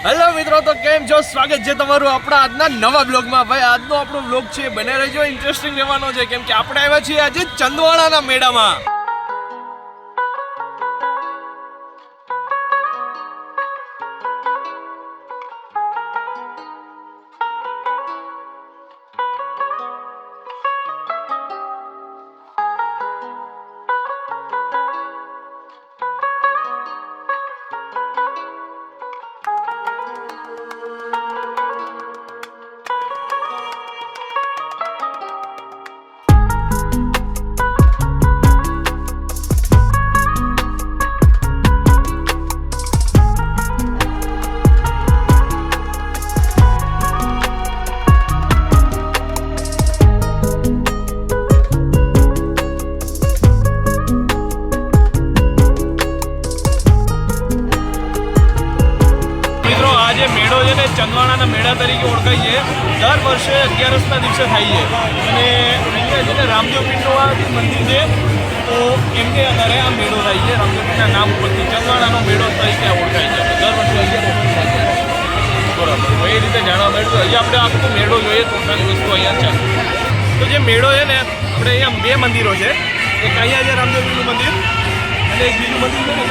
Hello મિત્રો, તો કેમ છો? સ્વાગત છે તમારું આપણા આજના નવા બ્લોગમાં. ભાઈ, આજનો આપણો બ્લોગ છે બને રહેજો, ઇન્ટરેસ્ટિંગ રહેવાનો છે કેમ કે આપણે આવ્યા છીએ આજે ચંદવાડાના મેળામાં. મેળો છે ને ચંદવાડાના મેળા તરીકે ઓળખાય છે. દર વર્ષે 11ના દિવસે થાય છે અને અહીંયા છે ને રામદેવપીરનું આ મંદિર છે, તો એમને આધારે આ મેળો થાય છે. રામદેવપીરના નામ ઉપરથી ચંદવાડાનો મેળો તરીકે ઓળખાય છે. દર વર્ષે બરાબર એ રીતે જાણવા મળ્યું. અહીંયા આપણે આખો મેળો જોઈએ તો વસ્તુ અહીંયા છે. તો જે મેળો છે ને, આપણે અહીંયા બે મંદિરો છે. એક અહીંયા છે રામદેવપીરનું મંદિર અને એક બીજું મંદિર છે ને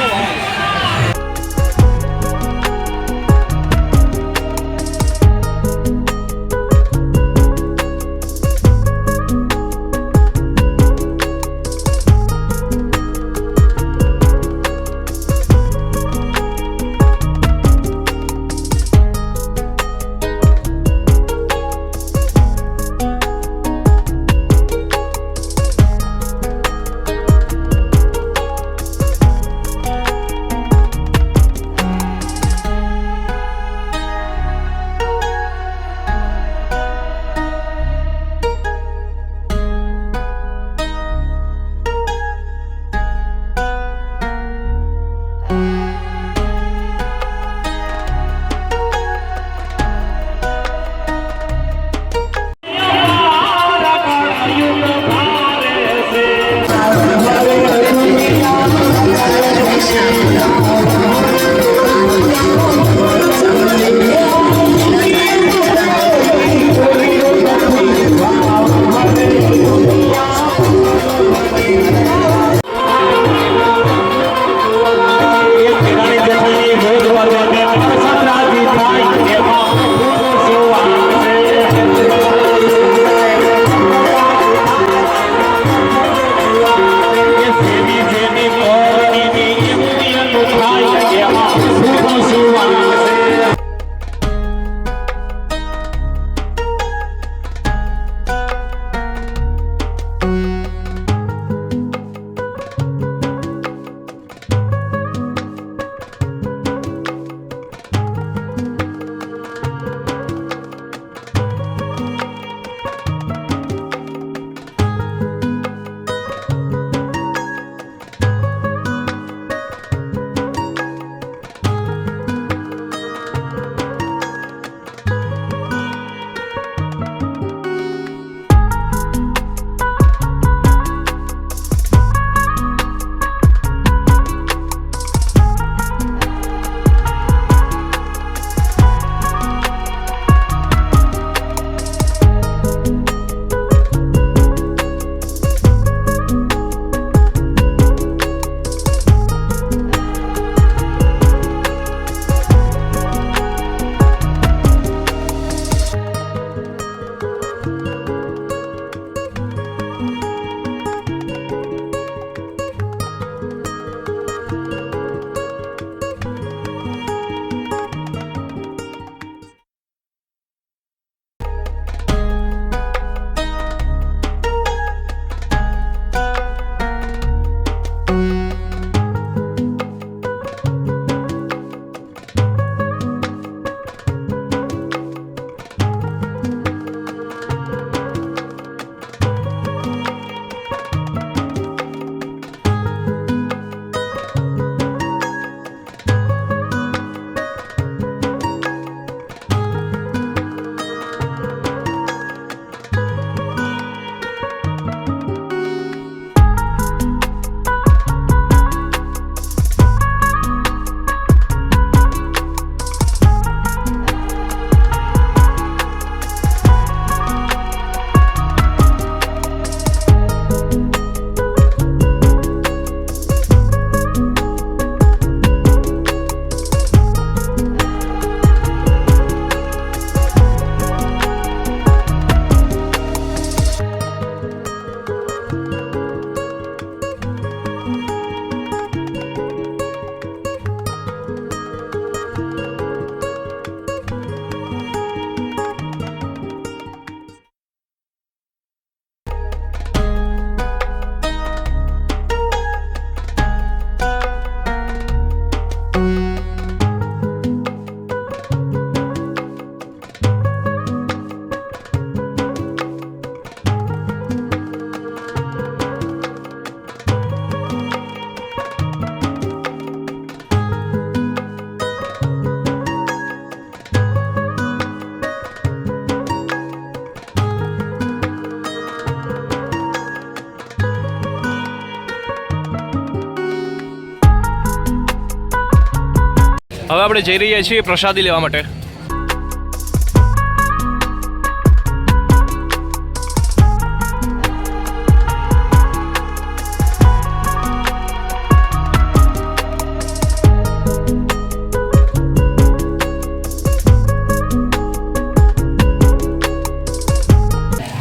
આપણે જઈ રહ્યા છીએ પ્રસાદી લેવા માટે.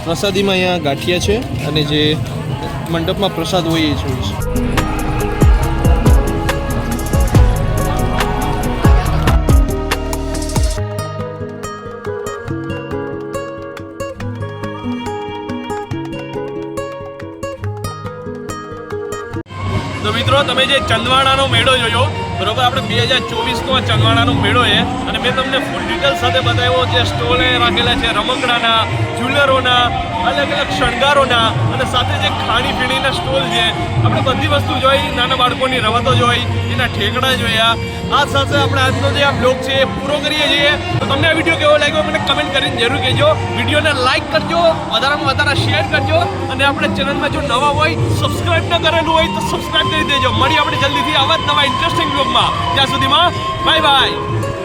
પ્રસાદીમાં અહીંયા ગાંઠિયા છે અને જે મંડપમાં પ્રસાદ હોય એ જોઈશ. તો મિત્રો તમે જે ચંદવાડાનો મેળો જોયો બરોબર, આપણે 2024નો ચંદવાડાનો મેળો છે અને મેં તમને ફૂલ ડિટેલ સાથે બતાવ્યો. જે સ્ટોલ રાખેલા છે રમકડાના, જ્વેલરોના, અલગ અલગ શણગારોના અને સાથે જે ખાણીપીણીના સ્ટોલ છે. આપણે બધી વસ્તુ જોઈ, નાના બાળકોની રમતો જોઈ, એના ઠેકડા જોયા. આ સાથે આપણે આજનો જે આ બ્લોગ છે એ પૂરો કરીએ છીએ. તો તમને આ વિડીયો કેવો લાગ્યો મને કમેન્ટ કરીને જરૂર કહેજો. વિડીયોને લાઇક કરજો, વધારેમાં વધારે શેર કરજો અને આપણે ચેનલમાં જો નવા હોય, સબસ્ક્રાઇબ ન કરેલું હોય તો સબસ્ક્રાઇબ કરી દેજો. મળીએ આપણે જલ્દીથી આવા જ નવા ઇન્ટરેસ્ટિંગ બ્લોગમાં. ત્યાં સુધીમાં બાય બાય.